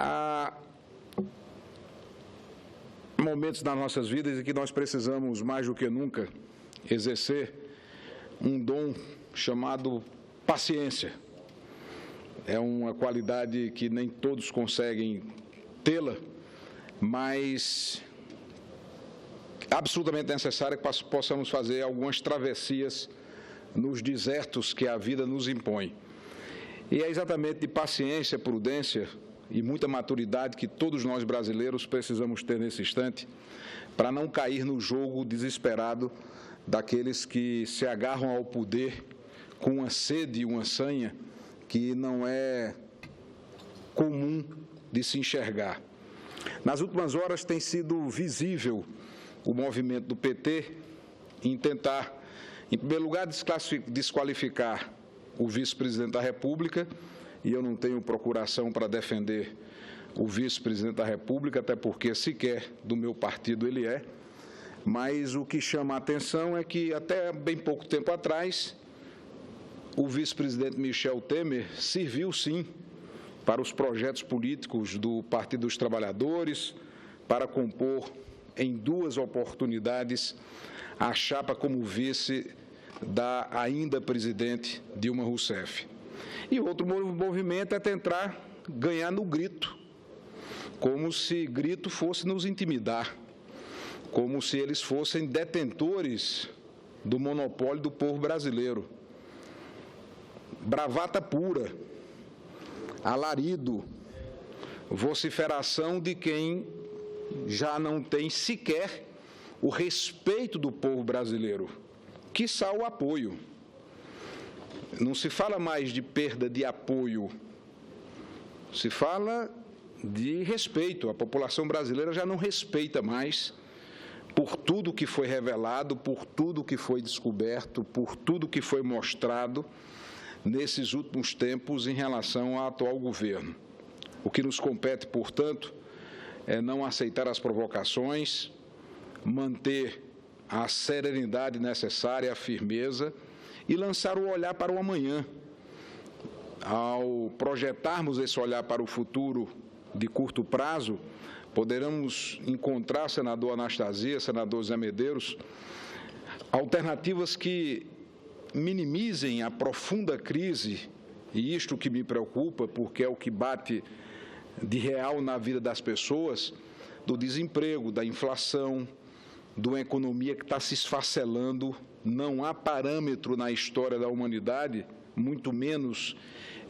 Há momentos nas nossas vidas em que nós precisamos, mais do que nunca, exercer um dom chamado paciência. É uma qualidade que nem todos conseguem tê-la, mas absolutamente necessária que possamos fazer algumas travessias nos desertos que a vida nos impõe. E é exatamente de paciência, prudência e muita maturidade que todos nós brasileiros precisamos ter nesse instante para não cair no jogo desesperado daqueles que se agarram ao poder com uma sede e uma sanha que não é comum de se enxergar. Nas últimas horas tem sido visível o movimento do PT em tentar, em primeiro lugar, desqualificar o vice-presidente da República, e eu não tenho procuração para defender o vice-presidente da República, até porque sequer do meu partido ele é, mas o que chama a atenção é que até bem pouco tempo atrás o vice-presidente Michel Temer serviu, sim, para os projetos políticos do Partido dos Trabalhadores, para compor em 2 oportunidades a chapa como vice da ainda presidente Dilma Rousseff. E outro movimento é tentar ganhar no grito, como se grito fosse nos intimidar, como se eles fossem detentores do monopólio do povo brasileiro. Bravata pura, alarido, vociferação de quem já não tem sequer o respeito do povo brasileiro, quiçá o apoio. Não se fala mais de perda de apoio, se fala de respeito. A população brasileira já não respeita mais por tudo que foi revelado, por tudo que foi descoberto, por tudo que foi mostrado nesses últimos tempos em relação ao atual governo. O que nos compete, portanto, é não aceitar as provocações, manter a serenidade necessária, a firmeza e lançar o olhar para o amanhã. Ao projetarmos esse olhar para o futuro de curto prazo, poderemos encontrar, senador Anastasia, senador Zé Medeiros, alternativas que minimizem a profunda crise, e isto que me preocupa, porque é o que bate de real na vida das pessoas, do desemprego, da inflação, de uma economia que está se esfacelando. Não há parâmetro na história da humanidade, muito menos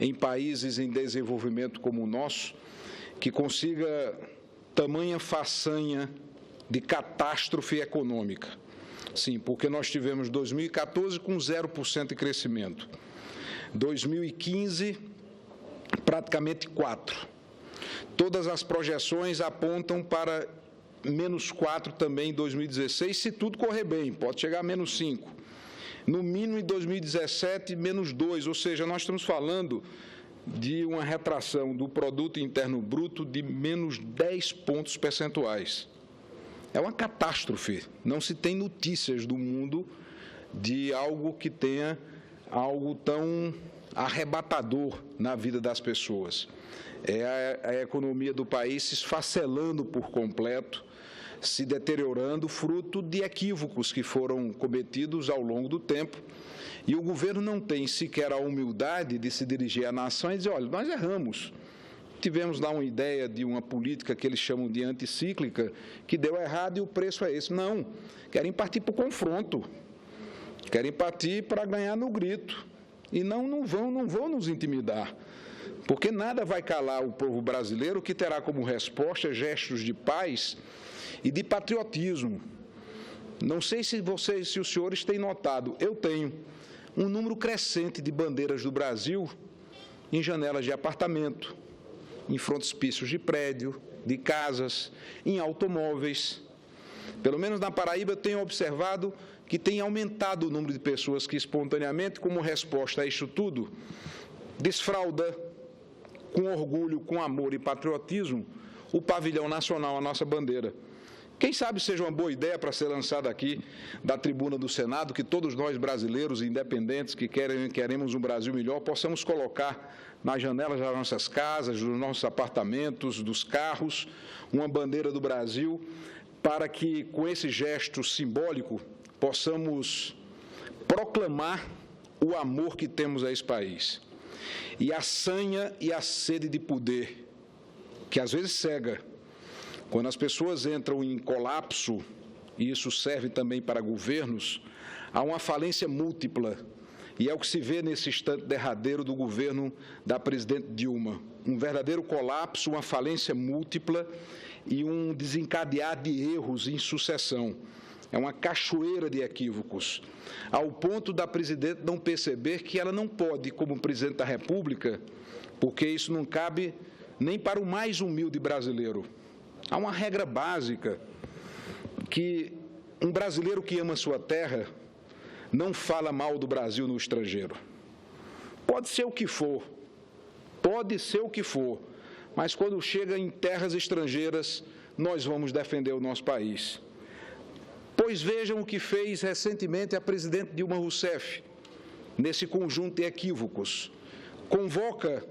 em países em desenvolvimento como o nosso, que consiga tamanha façanha de catástrofe econômica. Sim, porque nós tivemos 2014 com 0% de crescimento, 2015 praticamente 4%. Todas as projeções apontam para menos 4 também em 2016, se tudo correr bem, pode chegar a menos 5. No mínimo em 2017, menos 2, ou seja, nós estamos falando de uma retração do produto interno bruto de menos 10 pontos percentuais. É uma catástrofe. Não se tem notícias do mundo de algo que tenha algo tão arrebatador na vida das pessoas. É a economia do país se esfacelando por completo, se deteriorando, fruto de equívocos que foram cometidos ao longo do tempo. E o governo não tem sequer a humildade de se dirigir à nação e dizer, olha, nós erramos. Tivemos lá uma ideia de uma política que eles chamam de anticíclica, que deu errado e o preço é esse. Não, querem partir para o confronto, querem partir para ganhar no grito. E não vão nos intimidar, porque nada vai calar o povo brasileiro, que terá como resposta gestos de paz e de patriotismo. Não sei se os senhores têm notado, eu tenho um número crescente de bandeiras do Brasil em janelas de apartamento, em frontispícios de prédio, de casas, em automóveis. Pelo menos na Paraíba eu tenho observado que tem aumentado o número de pessoas que espontaneamente, como resposta a isso tudo, desfralda com orgulho, com amor e patriotismo o pavilhão nacional, a nossa bandeira. Quem sabe seja uma boa ideia para ser lançada aqui da tribuna do Senado, que todos nós brasileiros independentes que queremos um Brasil melhor, possamos colocar nas janelas das nossas casas, dos nossos apartamentos, dos carros, uma bandeira do Brasil, para que, com esse gesto simbólico, possamos proclamar o amor que temos a esse país. E a sanha e a sede de poder, que às vezes cega. Quando as pessoas entram em colapso, e isso serve também para governos, há uma falência múltipla, e é o que se vê nesse instante derradeiro do governo da presidente Dilma. Um verdadeiro colapso, uma falência múltipla e um desencadear de erros em sucessão. É uma cachoeira de equívocos, ao ponto da presidente não perceber que ela não pode, como presidente da República, porque isso não cabe nem para o mais humilde brasileiro. Há uma regra básica que um brasileiro que ama sua terra não fala mal do Brasil no estrangeiro. Pode ser o que for, mas quando chega em terras estrangeiras, nós vamos defender o nosso país. Pois vejam o que fez recentemente a presidente Dilma Rousseff, nesse conjunto de equívocos. Convoca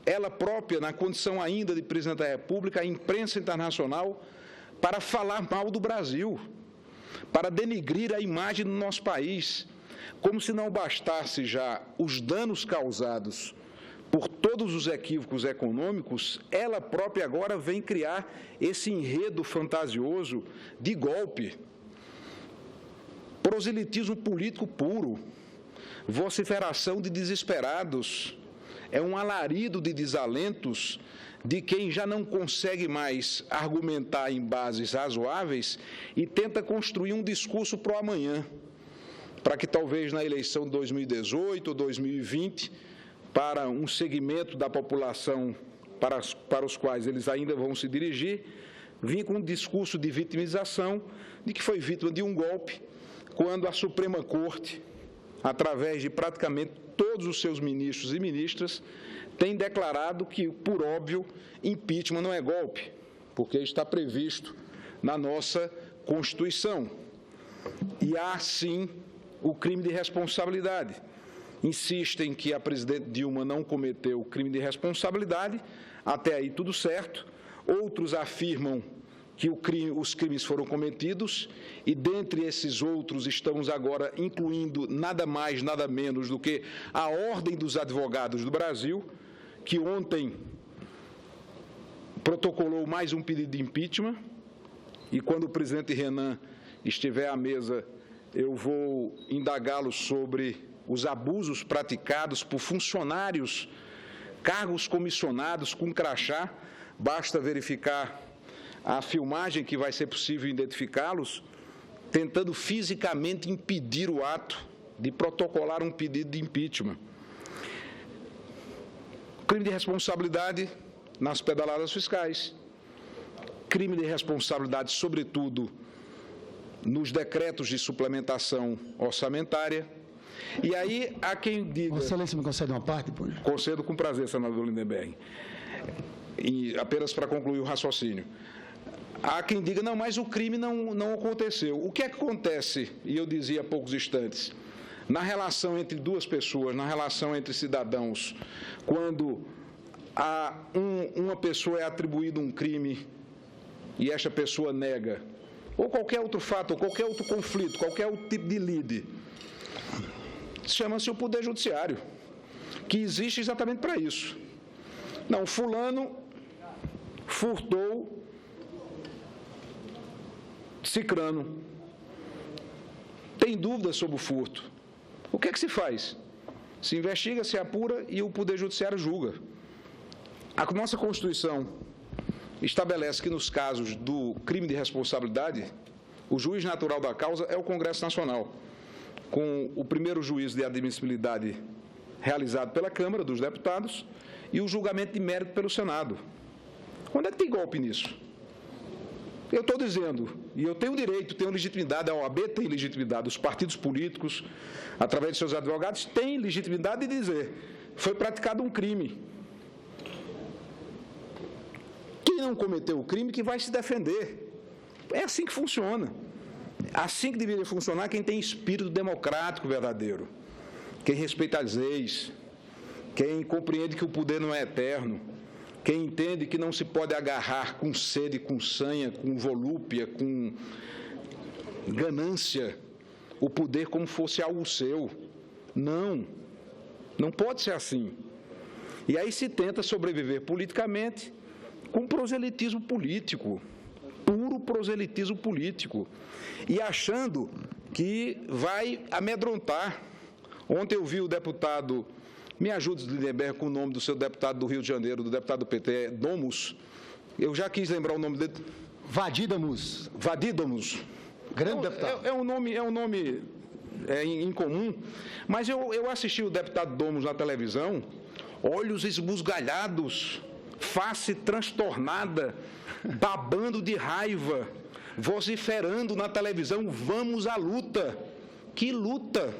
ela própria, na condição ainda de presidente da República, a imprensa internacional para falar mal do Brasil, para denigrir a imagem do nosso país, como se não bastasse já os danos causados por todos os equívocos econômicos, ela própria agora vem criar esse enredo fantasioso de golpe, proselitismo político puro, vociferação de desesperados, é um alarido de desalentos de quem já não consegue mais argumentar em bases razoáveis e tenta construir um discurso para o amanhã, para que talvez na eleição de 2018 ou 2020, para um segmento da população para os quais eles ainda vão se dirigir, vir com um discurso de vitimização de que foi vítima de um golpe, quando a Suprema Corte, através de praticamente todos os seus ministros e ministras, tem declarado que, por óbvio, impeachment não é golpe, porque está previsto na nossa Constituição. E há, sim, o crime de responsabilidade. Insistem que a presidente Dilma não cometeu crime de responsabilidade, até aí tudo certo. Outros afirmam que os crimes foram cometidos, e dentre esses outros estamos agora incluindo nada mais, nada menos do que a Ordem dos Advogados do Brasil, que ontem protocolou mais um pedido de impeachment, e quando o presidente Renan estiver à mesa, eu vou indagá-lo sobre os abusos praticados por funcionários, cargos comissionados com crachá. Basta verificar a filmagem que vai ser possível identificá-los, tentando fisicamente impedir o ato de protocolar um pedido de impeachment. Crime de responsabilidade nas pedaladas fiscais, crime de responsabilidade, sobretudo, nos decretos de suplementação orçamentária. E aí há quem diga... Vossa Excelência me concede uma parte, por favor? Concedo com prazer, senador Lindenberg. E apenas para concluir o raciocínio. Há quem diga, não, mas o crime não aconteceu. O que é que acontece, e eu dizia há poucos instantes, na relação entre duas pessoas, na relação entre cidadãos, quando uma pessoa é atribuído um crime e esta pessoa nega, ou qualquer outro fato, ou qualquer outro conflito, qualquer outro tipo de lide, chama-se o Poder Judiciário, que existe exatamente para isso. Não, fulano furtou cicrano, tem dúvidas sobre o furto. O que é que se faz? Se investiga, se apura e o Poder Judiciário julga. A nossa Constituição estabelece que nos casos do crime de responsabilidade, o juiz natural da causa é o Congresso Nacional, com o primeiro juízo de admissibilidade realizado pela Câmara dos Deputados e o julgamento de mérito pelo Senado. Onde é que tem golpe nisso? Eu estou dizendo, e eu tenho direito, tenho legitimidade, a OAB tem legitimidade, os partidos políticos, através de seus advogados, têm legitimidade de dizer, foi praticado um crime. Quem não cometeu o crime que vai se defender. É assim que funciona. Assim que deveria funcionar quem tem espírito democrático verdadeiro, quem respeita as leis, quem compreende que o poder não é eterno, quem entende que não se pode agarrar com sede, com sanha, com volúpia, com ganância, o poder como fosse algo seu. Não pode ser assim. E aí se tenta sobreviver politicamente com proselitismo político, puro proselitismo político, e achando que vai amedrontar. Ontem eu vi o deputado, me ajude, Lindenberg, com o nome do seu deputado do Rio de Janeiro, do deputado do PT, Domus, eu já quis lembrar o nome dele. Vadídamus. Grande deputado. É um nome incomum, mas eu assisti o deputado Domus na televisão, olhos esbugalhados, face transtornada, babando de raiva, vociferando na televisão, vamos à luta. Que luta?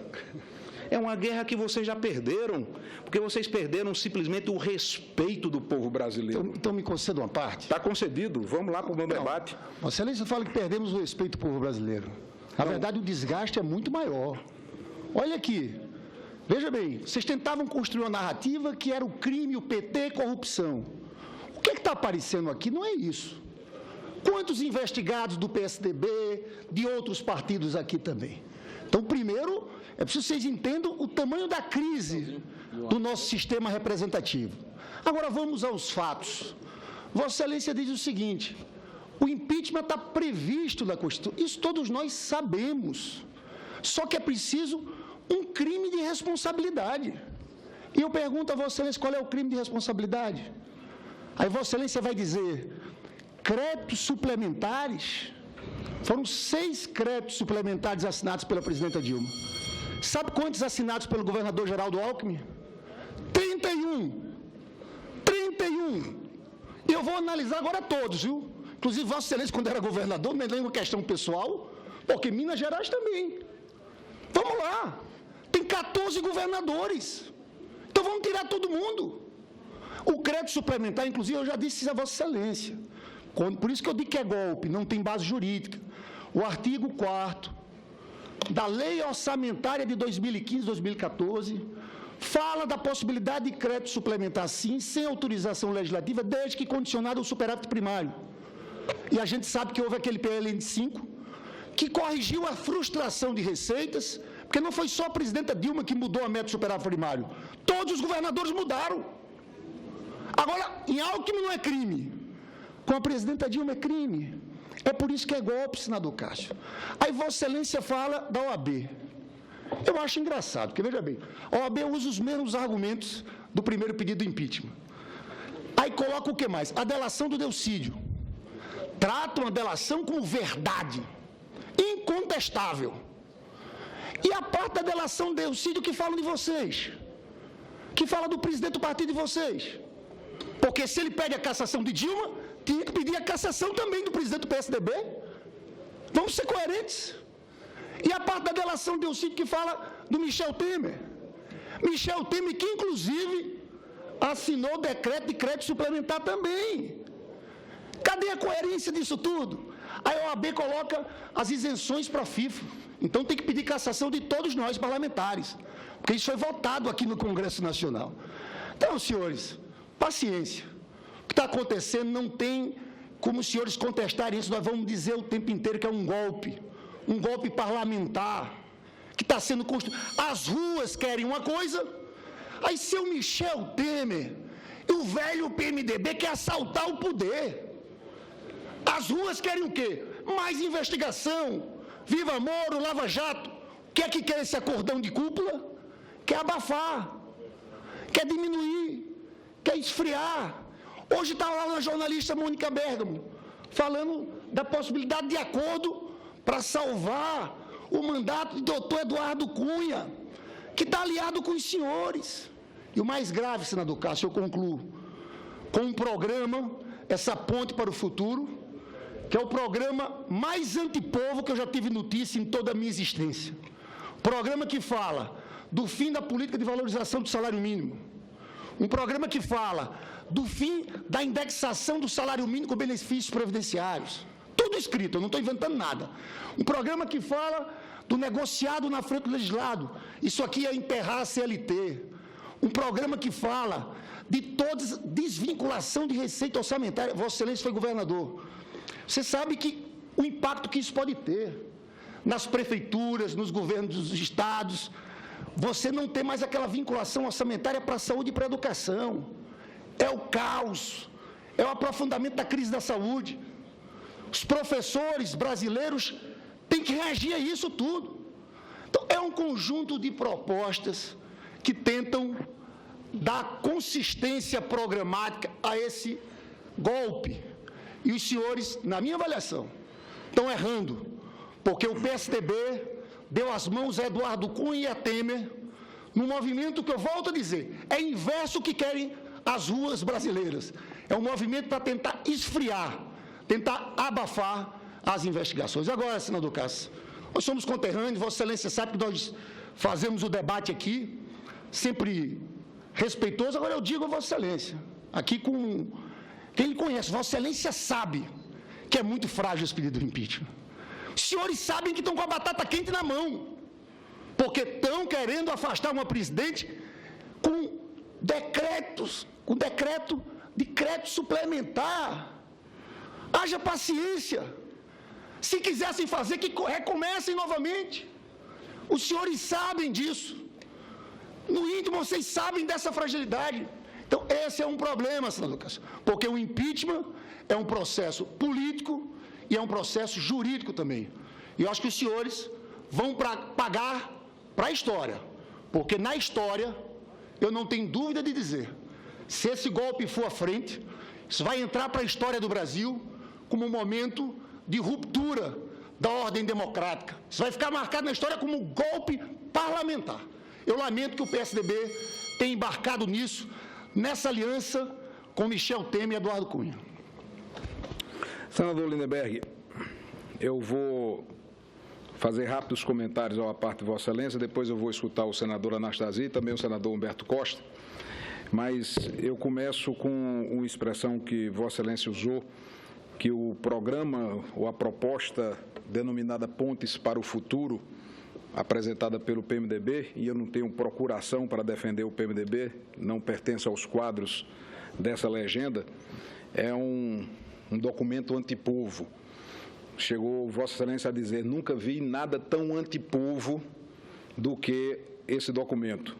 É uma guerra que vocês já perderam, porque vocês perderam simplesmente o respeito do povo brasileiro. Então me conceda uma parte. Está concedido, vamos lá para o meu debate. Vossa Excelência fala que perdemos o respeito do povo brasileiro. Na verdade, o desgaste é muito maior. Olha aqui, veja bem, vocês tentavam construir uma narrativa que era o crime, o PT, corrupção. O que está aparecendo aqui não é isso. Quantos investigados do PSDB, de outros partidos aqui também? Então, primeiro, é preciso que vocês entendam o tamanho da crise do nosso sistema representativo. Agora, vamos aos fatos. Vossa Excelência diz o seguinte: o impeachment está previsto na Constituição. Isso todos nós sabemos. Só que é preciso um crime de responsabilidade. E eu pergunto a Vossa Excelência qual é o crime de responsabilidade. Aí Vossa Excelência vai dizer, créditos suplementares. Foram 6 créditos suplementares assinados pela presidenta Dilma. Sabe quantos assinados pelo governador Geraldo Alckmin? 31. 31. E eu vou analisar agora todos, viu? Inclusive, Vossa Excelência, quando era governador, não é nenhuma questão pessoal, porque Minas Gerais também. Vamos lá. Tem 14 governadores. Então vamos tirar todo mundo. O crédito suplementar, inclusive, eu já disse a Vossa Excelência. Por isso que eu digo que é golpe, não tem base jurídica. O artigo 4º da Lei Orçamentária de 2015-2014 fala da possibilidade de crédito suplementar, sim, sem autorização legislativa, desde que condicionado ao superávit primário. E a gente sabe que houve aquele PLN 5, que corrigiu a frustração de receitas, porque não foi só a presidenta Dilma que mudou a meta do superávit primário. Todos os governadores mudaram. Agora, em Alckmin não é crime. Com a presidenta Dilma é crime. É por isso que é golpe, senador Cássio. Aí Vossa Excelência fala da OAB. Eu acho engraçado, porque veja bem, a OAB usa os mesmos argumentos do primeiro pedido do impeachment. Aí coloca o que mais? A delação do Delcídio. Tratam a delação como verdade, incontestável. E a parte da delação do Delcídio que falam de vocês, que fala do presidente do partido de vocês. Porque se ele pede a cassação de Dilma, tinha que pedir a cassação também do presidente do PSDB. Vamos ser coerentes. E a parte da delação do Delcídio que fala do Michel Temer. Michel Temer, que inclusive assinou o decreto de crédito suplementar também. Cadê a coerência disso tudo? Aí a OAB coloca as isenções para a FIFA. Então tem que pedir cassação de todos nós parlamentares, porque isso foi votado aqui no Congresso Nacional. Então, senhores, paciência. O que está acontecendo não tem como os senhores contestarem isso. Nós vamos dizer o tempo inteiro que é um golpe parlamentar, que está sendo construído. As ruas querem uma coisa, aí seu Michel Temer e o velho PMDB quer assaltar o poder. As ruas querem o quê? Mais investigação, Viva Moro, Lava Jato. O que é que quer esse acordão de cúpula? Quer abafar, quer diminuir, quer esfriar. Hoje está lá a jornalista Mônica Bergamo, falando da possibilidade de acordo para salvar o mandato do doutor Eduardo Cunha, que está aliado com os senhores. E o mais grave, senador Cássio, eu concluo, com um programa, essa ponte para o futuro, que é o programa mais antipovo que eu já tive notícia em toda a minha existência. Programa que fala do fim da política de valorização do salário mínimo. Um programa que fala do fim da indexação do salário mínimo com benefícios previdenciários. Tudo escrito, eu não estou inventando nada. Um programa que fala do negociado na frente do legislado. Isso aqui é enterrar a CLT. Um programa que fala de toda desvinculação de receita orçamentária. Vossa Excelência foi governador. Você sabe que o impacto que isso pode ter nas prefeituras, nos governos dos estados. Você não tem mais aquela vinculação orçamentária para a saúde e para a educação. É o caos, é o aprofundamento da crise da saúde. Os professores brasileiros têm que reagir a isso tudo. Então, é um conjunto de propostas que tentam dar consistência programática a esse golpe. E os senhores, na minha avaliação, estão errando, porque o PSDB deu as mãos a Eduardo Cunha e a Temer, num movimento que eu volto a dizer, é inverso que querem as ruas brasileiras. É um movimento para tentar esfriar, tentar abafar as investigações. Agora, senador Cássio, nós somos conterrâneos, Vossa Excelência sabe que nós fazemos o debate aqui, sempre respeitoso. Agora eu digo a Vossa Excelência, aqui com quem lhe conhece, Vossa Excelência sabe que é muito frágil esse pedido de impeachment. Os senhores sabem que estão com a batata quente na mão, porque estão querendo afastar uma presidente com decreto de crédito suplementar. Haja paciência. Se quisessem fazer, que recomecem novamente. Os senhores sabem disso. No íntimo, vocês sabem dessa fragilidade. Então, esse é um problema, senador Cássio, porque o impeachment é um processo político e é um processo jurídico também. E eu acho que os senhores vão pagar para a história, porque na história, eu não tenho dúvida de dizer, se esse golpe for à frente, isso vai entrar para a história do Brasil como um momento de ruptura da ordem democrática. Isso vai ficar marcado na história como um golpe parlamentar. Eu lamento que o PSDB tenha embarcado nisso, nessa aliança com Michel Temer e Eduardo Cunha. Senador Lindenberg, eu vou fazer rápidos comentários à parte de Vossa Excelência, depois eu vou escutar o senador Anastasia e também o senador Humberto Costa, mas eu começo com uma expressão que Vossa Excelência usou, que o programa ou a proposta denominada Pontes para o Futuro, apresentada pelo PMDB, e eu não tenho procuração para defender o PMDB, não pertence aos quadros dessa legenda, é um documento antipovo. Chegou Vossa Excelência a dizer, nunca vi nada tão antipovo do que esse documento.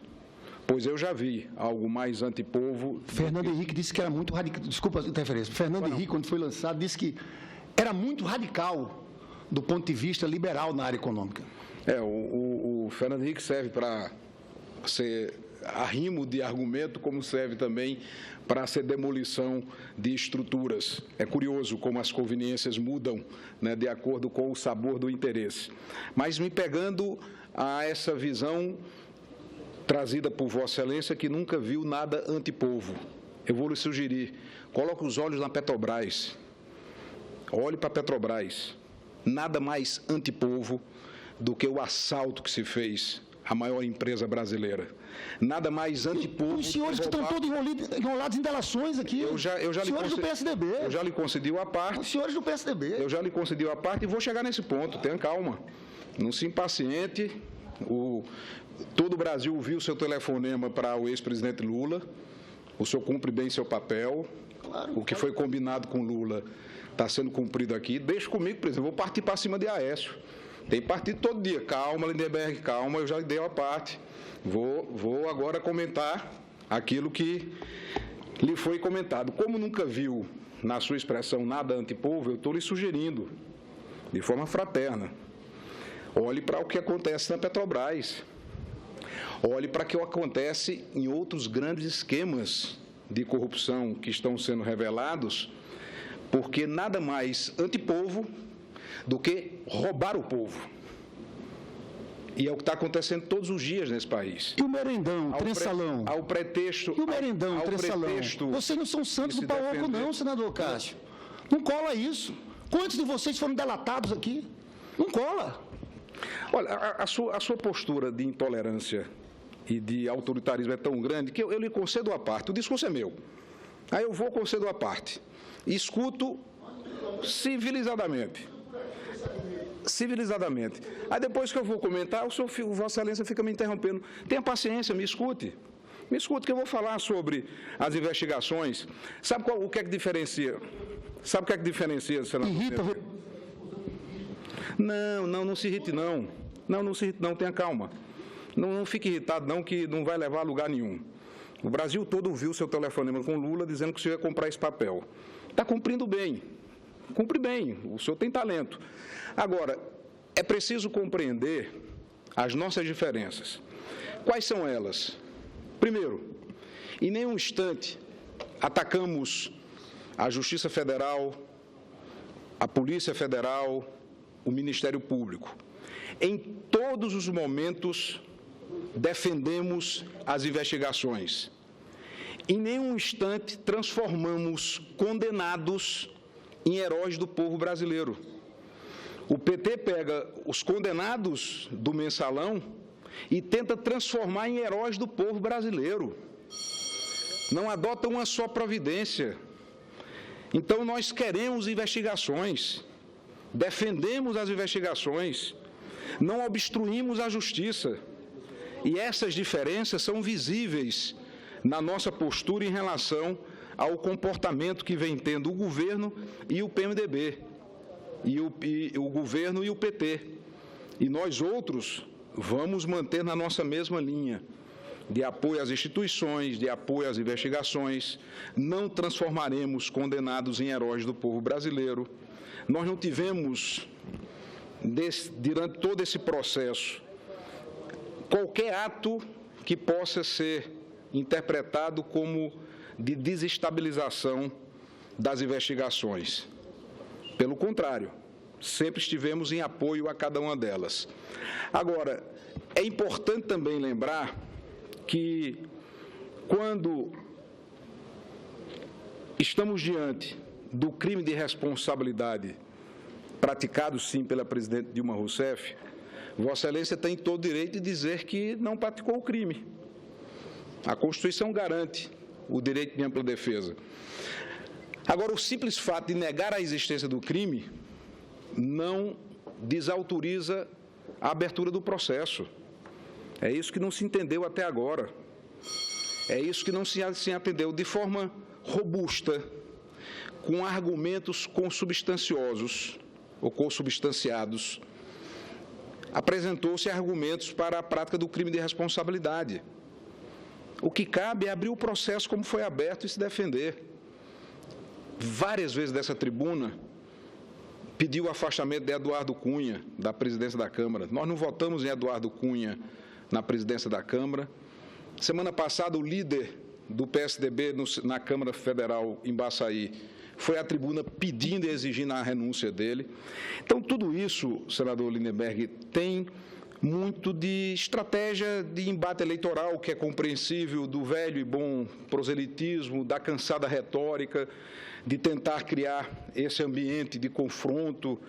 Pois eu já vi algo mais antipovo. Fernando Henrique disse que era muito radical. Desculpa a interferência. Fernando Henrique, quando foi lançado, disse que era muito radical do ponto de vista liberal na área econômica. O Fernando Henrique serve para ser arrimo de argumento, como serve também para ser demolição de estruturas. É curioso como as conveniências mudam, né, de acordo com o sabor do interesse. Mas me pegando a essa visão trazida por Vossa Excelência, que nunca viu nada antipovo, eu vou lhe sugerir, coloque os olhos na Petrobras, olhe para a Petrobras, nada mais antipovo do que o assalto que se fez à maior empresa brasileira. Nada mais antipovo. Os senhores que estão todos enrolados em delações aqui. Os senhores do PSDB. Eu já lhe concedi a parte. Os senhores do PSDB. Eu já lhe concedi a parte e vou chegar nesse ponto. Tenha calma. Não se impaciente. Todo o Brasil viu seu telefonema para o ex-presidente Lula. O senhor cumpre bem seu papel. Claro, o que foi combinado com Lula está sendo cumprido aqui. Deixa comigo, presidente. Eu vou partir para cima de Aécio. Tem partido todo dia. Calma, Lindenberg, calma, eu já lhe dei a parte. Vou agora comentar aquilo que lhe foi comentado. Como nunca viu, na sua expressão, nada antipovo, eu estou lhe sugerindo, de forma fraterna, olhe para o que acontece na Petrobras. Olhe para o que acontece em outros grandes esquemas de corrupção que estão sendo revelados, porque nada mais antipovo do que roubar o povo. E é o que está acontecendo todos os dias nesse país. E o merendão, trençalão? Ao pretexto... E o merendão, trençalão? Vocês não são santos do pau oco, não, senador Cássio. Não cola isso. Quantos de vocês foram delatados aqui? Não cola. Olha, a sua postura de intolerância e de autoritarismo é tão grande que eu lhe concedo a parte. O discurso é meu. Aí eu vou concedo a parte. Escuto Civilizadamente. Civilizadamente. Aí depois que eu vou comentar, o Vossa Excelência fica me interrompendo. Tenha paciência, me escute. Me escute que eu vou falar sobre as investigações. Sabe o que é que diferencia? Sabe o que é que diferencia, senador? Não se irrite, não. Não se irrite, não. Tenha calma. Não fique irritado, não, que não vai levar a lugar nenhum. O Brasil todo ouviu seu telefonema com Lula dizendo que o senhor ia comprar esse papel. Está cumprindo bem. Cumpre bem. O senhor tem talento. Agora, é preciso compreender as nossas diferenças. Quais são elas? Primeiro, em nenhum instante atacamos a Justiça Federal, a Polícia Federal, o Ministério Público. Em todos os momentos, defendemos as investigações. Em nenhum instante transformamos condenados em heróis do povo brasileiro. O PT pega os condenados do mensalão e tenta transformar em heróis do povo brasileiro. Não adota uma só providência. Então, nós queremos investigações, defendemos as investigações, não obstruímos a justiça. E essas diferenças são visíveis na nossa postura em relação ao comportamento que vem tendo o governo e o PMDB, e o governo e o PT. E nós outros vamos manter na nossa mesma linha de apoio às instituições, de apoio às investigações. Não transformaremos condenados em heróis do povo brasileiro. Nós não tivemos, durante todo esse processo, qualquer ato que possa ser interpretado como de desestabilização das investigações. Pelo contrário, sempre estivemos em apoio a cada uma delas. Agora, é importante também lembrar que, quando estamos diante do crime de responsabilidade praticado, sim, pela presidente Dilma Rousseff, Vossa Excelência tem todo o direito de dizer que não praticou o crime. A Constituição garante o direito de ampla defesa. Agora, o simples fato de negar a existência do crime não desautoriza a abertura do processo. É isso que não se entendeu até agora. É isso que não se atendeu de forma robusta, com argumentos consubstanciosos ou consubstanciados. Apresentou-se argumentos para a prática do crime de responsabilidade. O que cabe é abrir o processo como foi aberto e se defender. Várias vezes dessa tribuna pediu o afastamento de Eduardo Cunha da presidência da Câmara. Nós não votamos em Eduardo Cunha na presidência da Câmara. Semana passada, o líder do PSDB na Câmara Federal, em Baçaí, foi à tribuna pedindo e exigindo a renúncia dele. Então, tudo isso, senador Lindenberg, tem muito de estratégia de embate eleitoral, que é compreensível, do velho e bom proselitismo, da cansada retórica, de tentar criar esse ambiente de confronto,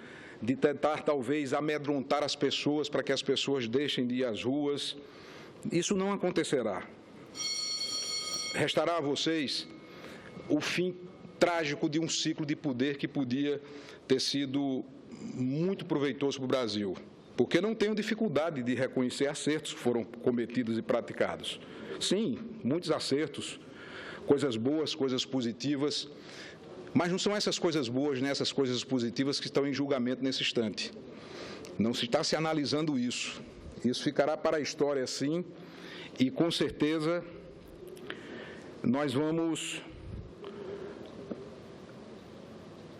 de tentar, talvez, amedrontar as pessoas para que as pessoas deixem de ir às ruas. Isso não acontecerá. Restará a vocês o fim trágico de um ciclo de poder que podia ter sido muito proveitoso para o Brasil, porque não tenho dificuldade de reconhecer acertos que foram cometidos e praticados. Sim, muitos acertos, coisas boas, coisas positivas, mas não são essas coisas boas, nem essas coisas positivas que estão em julgamento nesse instante. Não se está se analisando isso. Isso ficará para a história, sim, e com certeza nós vamos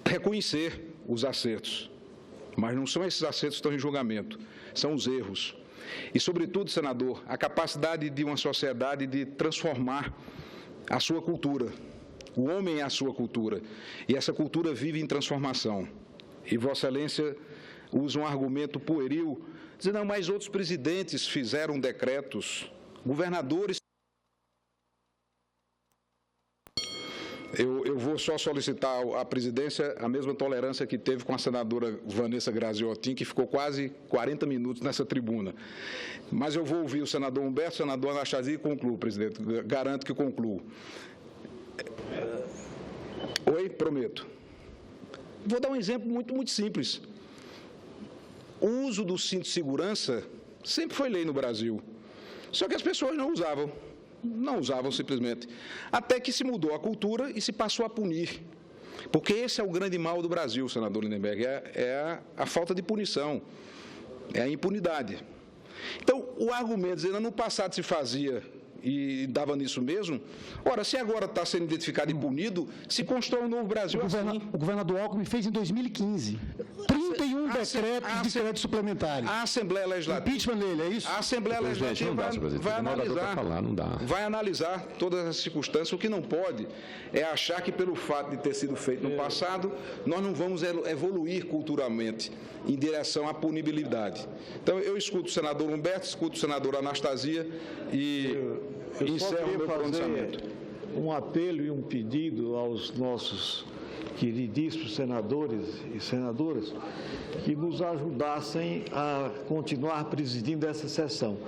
reconhecer os acertos, mas não são esses acertos que estão em julgamento, são os erros. E, sobretudo, senador, a capacidade de uma sociedade de transformar a sua cultura. O homem é a sua cultura, e essa cultura vive em transformação. E Vossa Excelência usa um argumento pueril, dizendo, não, mas outros presidentes fizeram decretos, governadores. Eu vou só solicitar à presidência a mesma tolerância que teve com a senadora Vanessa Graziotin, que ficou quase 40 minutos nessa tribuna. Mas eu vou ouvir o senador Humberto, o senador Anastasia e concluo, presidente. Garanto que concluo. Oi, prometo. Vou dar um exemplo muito simples. O uso do cinto de segurança sempre foi lei no Brasil, só que as pessoas não usavam simplesmente, até que se mudou a cultura e se passou a punir, porque esse é o grande mal do Brasil, senador Lindenberg, é a falta de punição, é a impunidade. Então, o argumento dizendo, no passado se fazia e dava nisso mesmo, ora, se agora está sendo identificado e punido, se constrói um novo Brasil assim. O governador Alckmin fez em 2015 31 decretos de crédito suplementares. A Assembleia Legislativa... Impeachment dele, é isso? A Assembleia Legislativa vai analisar todas as circunstâncias. O que não pode é achar que, pelo fato de ter sido feito no passado, nós não vamos evoluir culturalmente em direção à punibilidade. Então, eu escuto o senador Humberto, escuto o senador Anastasia e encerro o meu pronunciamento. Um apelo e um pedido aos nossos queridíssimos senadores e senadoras que nos ajudassem a continuar presidindo essa sessão,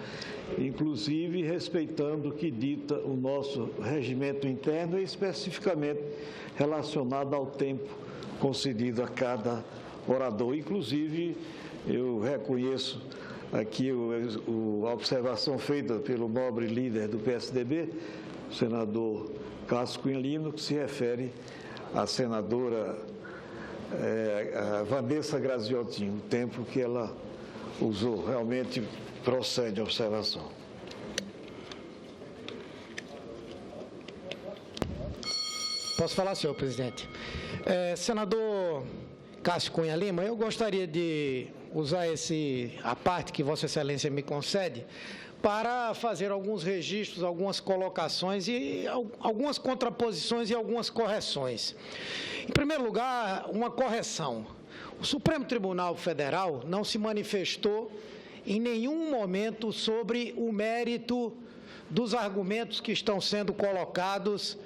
inclusive respeitando o que dita o nosso regimento interno e especificamente relacionado ao tempo concedido a cada orador. Inclusive, eu reconheço aqui a observação feita pelo nobre líder do PSDB, o senador Cássio Cunha Lima, que se refere à senadora a Vanessa Graziotin, o tempo que ela usou. Realmente procede a observação. Posso falar, senhor presidente? Senador Cássio Cunha Lima, eu gostaria de usar a parte que Vossa Excelência me concede para fazer alguns registros, algumas colocações e algumas contraposições e algumas correções. Em primeiro lugar, uma correção. O Supremo Tribunal Federal não se manifestou em nenhum momento sobre o mérito dos argumentos que estão sendo colocados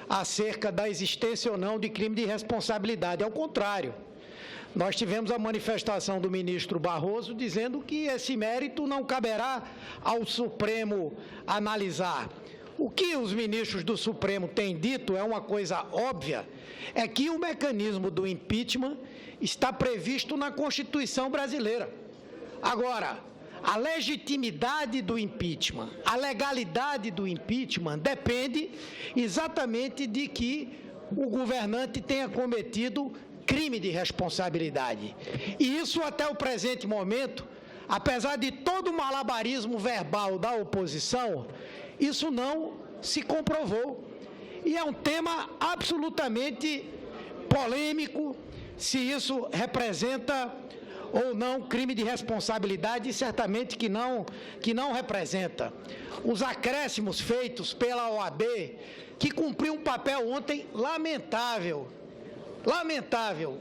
acerca da existência ou não de crime de responsabilidade. Ao contrário, nós tivemos a manifestação do ministro Barroso dizendo que esse mérito não caberá ao Supremo analisar. O que os ministros do Supremo têm dito é uma coisa óbvia, é que o mecanismo do impeachment está previsto na Constituição brasileira. Agora, a legitimidade do impeachment, a legalidade do impeachment depende exatamente de que o governante tenha cometido crime de responsabilidade. E isso, até o presente momento, apesar de todo o malabarismo verbal da oposição, isso não se comprovou. E é um tema absolutamente polêmico, se isso representa ou não crime de responsabilidade, e certamente que não representa. Os acréscimos feitos pela OAB, que cumpriu um papel ontem lamentável,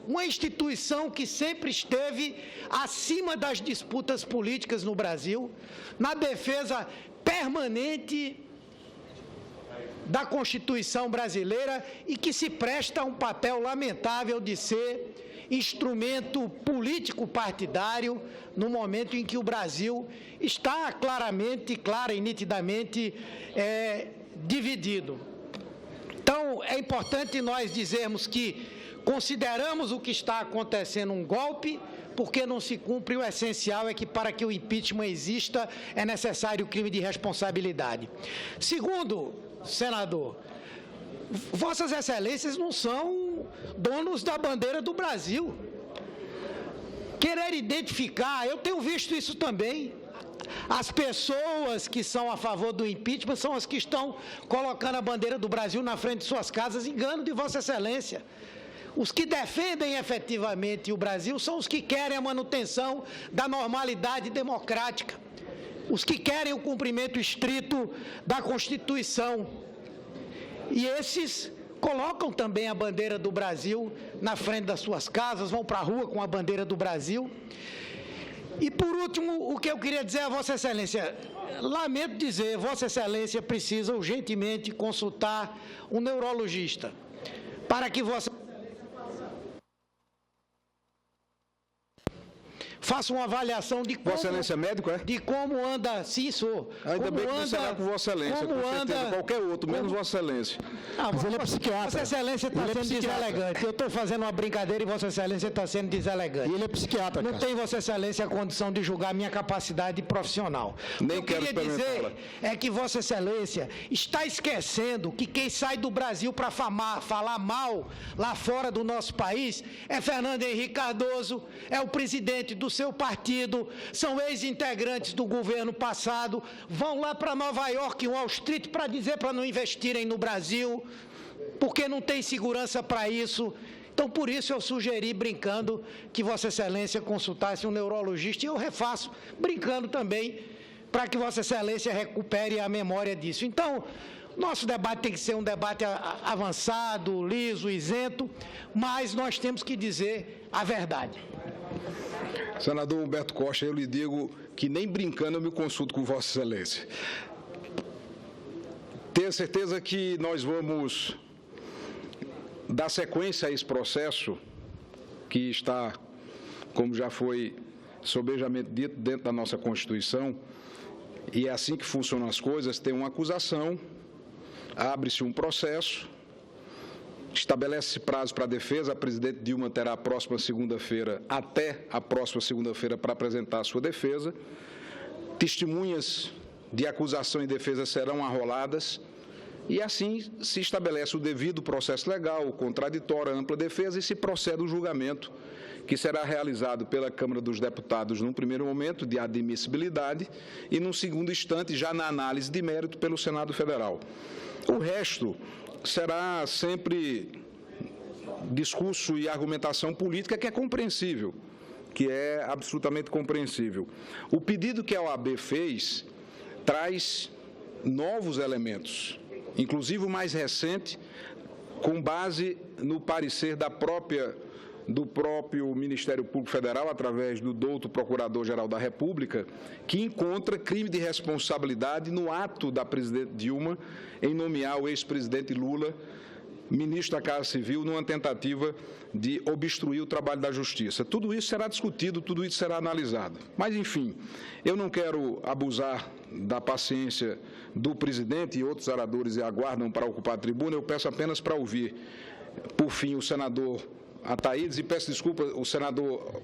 uma instituição que sempre esteve acima das disputas políticas no Brasil, na defesa permanente da Constituição brasileira e que se presta a um papel lamentável de ser instrumento político partidário no momento em que o Brasil está clara e nitidamente dividido. Então, é importante nós dizermos que consideramos o que está acontecendo um golpe, porque não se cumpre o essencial, é que para que o impeachment exista é necessário o crime de responsabilidade. Segundo, senador, Vossas Excelências não são donos da bandeira do Brasil. Querer identificar, eu tenho visto isso também, as pessoas que são a favor do impeachment são as que estão colocando a bandeira do Brasil na frente de suas casas, engano de Vossa Excelência. Os que defendem efetivamente o Brasil são os que querem a manutenção da normalidade democrática, os que querem o cumprimento estrito da Constituição. E esses colocam também a bandeira do Brasil na frente das suas casas, vão para a rua com a bandeira do Brasil. E, por último, o que eu queria dizer a Vossa Excelência, lamento dizer, Vossa Excelência precisa urgentemente consultar um neurologista, para que Vossa faço uma avaliação de como... Vossa Excelência é médico, é? De como anda... Sim, sou. Ainda bem que não será com Vossa Excelência, com certeza, qualquer outro, menos Vossa Excelência. Mas ele é psiquiatra. Vossa Excelência está sendo deselegante. Eu estou fazendo uma brincadeira e Vossa Excelência está sendo deselegante. E ele é psiquiatra, Não Cássio. tem Vossa Excelência a condição de julgar a minha capacidade profissional. Nem O que eu quero queria dizer experimentá-la. é que Vossa Excelência está esquecendo que quem sai do Brasil para falar mal lá fora do nosso país é Fernando Henrique Cardoso, é o presidente do seu partido, são ex-integrantes do governo passado, vão lá para Nova York, Wall Street, para dizer para não investirem no Brasil, porque não tem segurança para isso. Então, por isso eu sugeri, brincando, que Vossa Excelência consultasse um neurologista, e eu refaço, brincando também, para que Vossa Excelência recupere a memória disso. Então, nosso debate tem que ser um debate avançado, liso, isento, mas nós temos que dizer a verdade. Senador Humberto Costa, eu lhe digo que nem brincando eu me consulto com Vossa Excelência. Tenha certeza que nós vamos dar sequência a esse processo que está, como já foi sobejamente dito, dentro da nossa Constituição, e é assim que funcionam as coisas. Tem uma acusação, abre-se um processo, estabelece-se prazo para a defesa, a presidente Dilma terá a próxima segunda-feira, até a próxima segunda-feira, para apresentar a sua defesa, testemunhas de acusação e defesa serão arroladas, e assim se estabelece o devido processo legal, o contraditório, a ampla defesa, e se procede o julgamento, que será realizado pela Câmara dos Deputados num primeiro momento de admissibilidade e num segundo instante, já na análise de mérito, pelo Senado Federal. O resto será sempre discurso e argumentação política, que é compreensível, que é absolutamente compreensível. O pedido que a OAB fez traz novos elementos, inclusive o mais recente, com base no parecer do próprio Ministério Público Federal, através do douto Procurador-Geral da República, que encontra crime de responsabilidade no ato da presidente Dilma em nomear o ex-presidente Lula ministro da Casa Civil numa tentativa de obstruir o trabalho da Justiça. Tudo isso será discutido, tudo isso será analisado. Mas, enfim, eu não quero abusar da paciência do presidente, e outros oradores aguardam para ocupar a tribuna. Eu peço apenas para ouvir, por fim, o senador Ataídes, e peço desculpa ao senador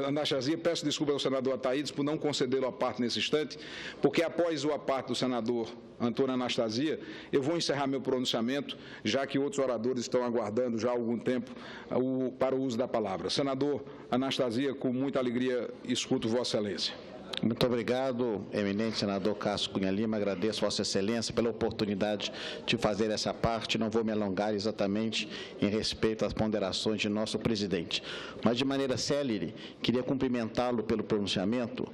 Anastasia, peço desculpa ao senador Ataídes por não concedê-lo a parte nesse instante, porque após o aparte do senador Antônio Anastasia, eu vou encerrar meu pronunciamento, já que outros oradores estão aguardando já há algum tempo para o uso da palavra. Senador Anastasia, com muita alegria, escuto Vossa Excelência. Muito obrigado, eminente senador Cássio Cunha Lima. Agradeço Vossa Excelência pela oportunidade de fazer essa parte. Não vou me alongar exatamente em respeito às ponderações de nosso presidente. Mas, de maneira célere, queria cumprimentá-lo pelo pronunciamento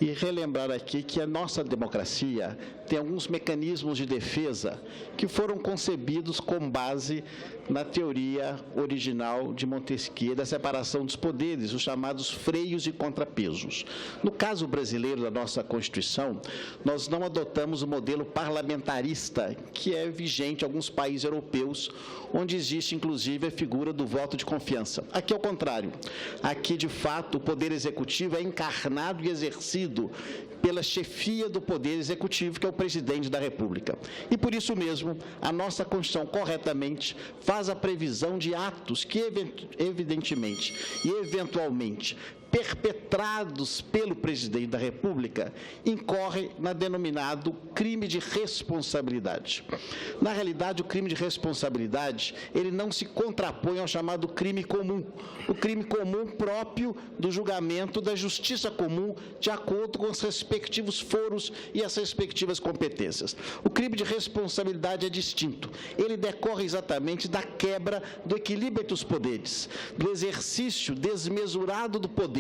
e relembrar aqui que a nossa democracia tem alguns mecanismos de defesa que foram concebidos com base na teoria original de Montesquieu da separação dos poderes, os chamados freios e contrapesos. No caso brasileiro da nossa Constituição, nós não adotamos o modelo parlamentarista que é vigente em alguns países europeus, onde existe inclusive a figura do voto de confiança. Aqui ao contrário, aqui de fato o poder executivo é encarnado e exercido pela chefia do Poder Executivo, que é o presidente da República. E por isso mesmo, a nossa Constituição corretamente faz a previsão de atos que evidentemente e eventualmente perpetrados pelo presidente da República, incorre na denominado crime de responsabilidade. Na realidade, o crime de responsabilidade, ele não se contrapõe ao chamado crime comum, o crime comum próprio do julgamento da justiça comum, de acordo com os respectivos foros e as respectivas competências. O crime de responsabilidade é distinto. Ele decorre exatamente da quebra do equilíbrio entre os poderes, do exercício desmesurado do poder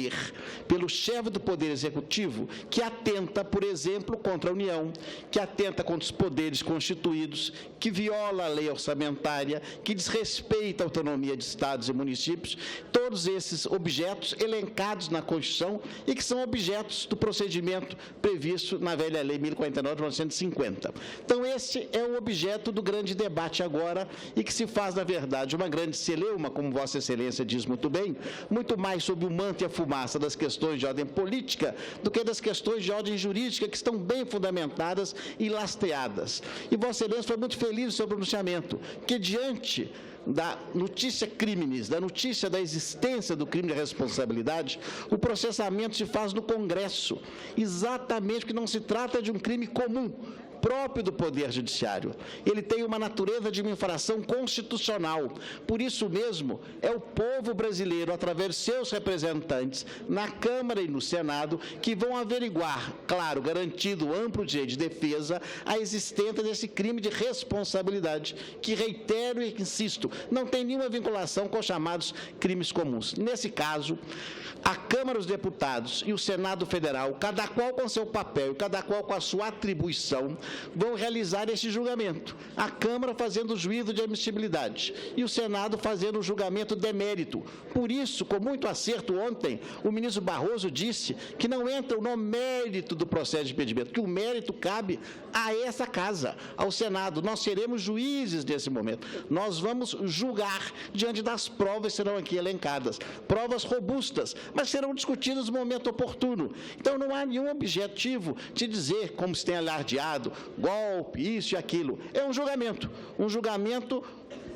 pelo chefe do Poder Executivo, que atenta, por exemplo, contra a União, que atenta contra os poderes constituídos, que viola a lei orçamentária, que desrespeita a autonomia de estados e municípios, todos esses objetos elencados na Constituição e que são objetos do procedimento previsto na velha Lei 1049 de 1950. Então, esse é o objeto do grande debate agora e que se faz, na verdade, uma grande celeuma, como Vossa Excelência diz muito bem, muito mais sob o manto e a fumaça fumaça das questões de ordem política do que das questões de ordem jurídica, que estão bem fundamentadas e lastreadas. E Vossa Excelência foi muito feliz no seu pronunciamento, que diante da notícia crimes, da notícia da existência do crime de responsabilidade, o processamento se faz no Congresso, exatamente porque não se trata de um crime comum, próprio do Poder Judiciário. Ele tem uma natureza de uma infração constitucional. Por isso mesmo, é o povo brasileiro, através de seus representantes, na Câmara e no Senado, que vão averiguar, claro, garantido amplo direito de defesa, a existência desse crime de responsabilidade, que, reitero e insisto, não tem nenhuma vinculação com os chamados crimes comuns. Nesse caso, a Câmara dos Deputados e o Senado Federal, cada qual com seu papel e cada qual com a sua atribuição, vão realizar esse julgamento. A Câmara fazendo o juízo de admissibilidade e o Senado fazendo o julgamento de mérito. Por isso, com muito acerto ontem, o ministro Barroso disse que não entram no mérito do processo de impedimento, que o mérito cabe a essa casa, ao Senado. Nós seremos juízes nesse momento. Nós vamos julgar diante das provas que serão aqui elencadas. Provas robustas, mas serão discutidas no momento oportuno. Então, não há nenhum objetivo de dizer, como se tem alardeado, golpe, isso e aquilo. É um julgamento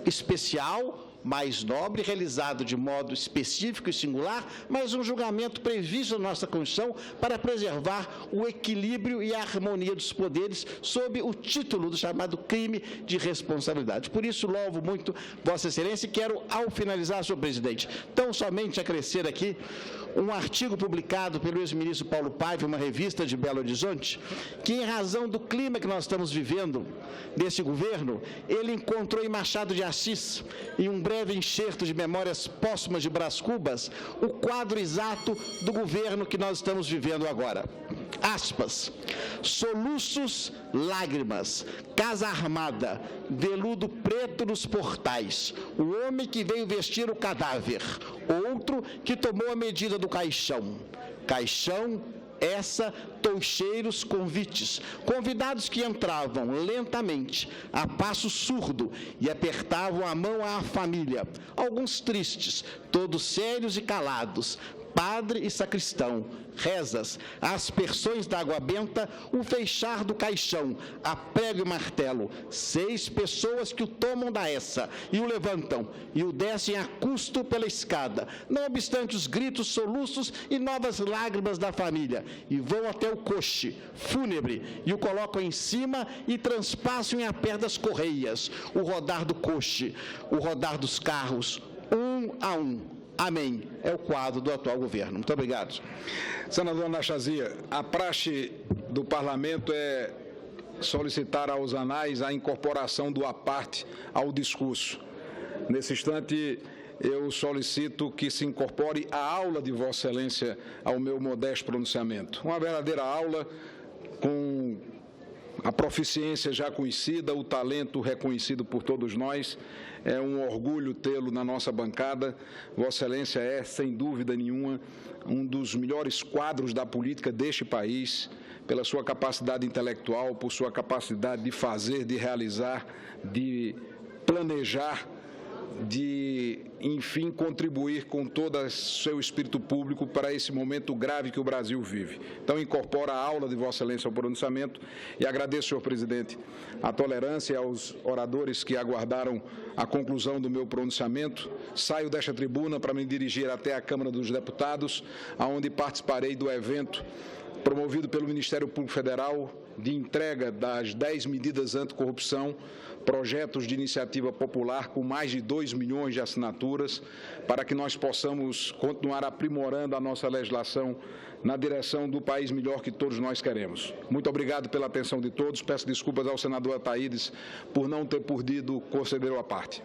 especial, mais nobre, realizado de modo específico e singular, mas um julgamento previsto na nossa Constituição para preservar o equilíbrio e a harmonia dos poderes sob o título do chamado crime de responsabilidade. Por isso, louvo muito Vossa Excelência e quero, ao finalizar, senhor presidente, tão somente acrescer aqui um artigo publicado pelo ex-ministro Paulo Paiva, uma revista de Belo Horizonte, que, em razão do clima que nós estamos vivendo desse governo, ele encontrou em Machado de Assis, em um breve enxerto de Memórias Póstumas de Brás Cubas, o quadro exato do governo que nós estamos vivendo agora. Aspas, soluços, lágrimas, casa armada, veludo preto nos portais, o homem que veio vestir o cadáver, outro que tomou a medida do caixão, essa, toucheiros, convites, convidados que entravam lentamente, a passo surdo, e apertavam a mão à família, alguns tristes, todos sérios e calados, padre e sacristão, rezas, aspersões da água benta, o fechar do caixão, a prego e martelo, 6 pessoas que o tomam da essa e o levantam e o descem a custo pela escada, não obstante os gritos, soluços e novas lágrimas da família, e vão até o coche fúnebre e o colocam em cima e transpassam em a pé das correias, o rodar do coche, o rodar dos carros, um a um. Amém. É o quadro do atual governo. Muito obrigado. Senador Anastasia, a praxe do Parlamento é solicitar aos anais a incorporação do à parte ao discurso. Nesse instante, eu solicito que se incorpore a aula de Vossa Excelência ao meu modesto pronunciamento. Uma verdadeira aula com a proficiência já conhecida, o talento reconhecido por todos nós. É um orgulho tê-lo na nossa bancada. Vossa Excelência é, sem dúvida nenhuma, um dos melhores quadros da política deste país, pela sua capacidade intelectual, por sua capacidade de fazer, de realizar, de planejar, de, enfim, contribuir com todo o seu espírito público para esse momento grave que o Brasil vive. Então, incorpora a aula de Vossa Excelência ao pronunciamento e agradeço, senhor presidente, a tolerância aos oradores que aguardaram a conclusão do meu pronunciamento. Saio desta tribuna para me dirigir até a Câmara dos Deputados, onde participarei do evento promovido pelo Ministério Público Federal de entrega das 10 medidas anticorrupção, projetos de iniciativa popular com mais de 2 milhões de assinaturas, para que nós possamos continuar aprimorando a nossa legislação na direção do país melhor que todos nós queremos. Muito obrigado pela atenção de todos. Peço desculpas ao senador Ataídes por não ter podido conceder a parte.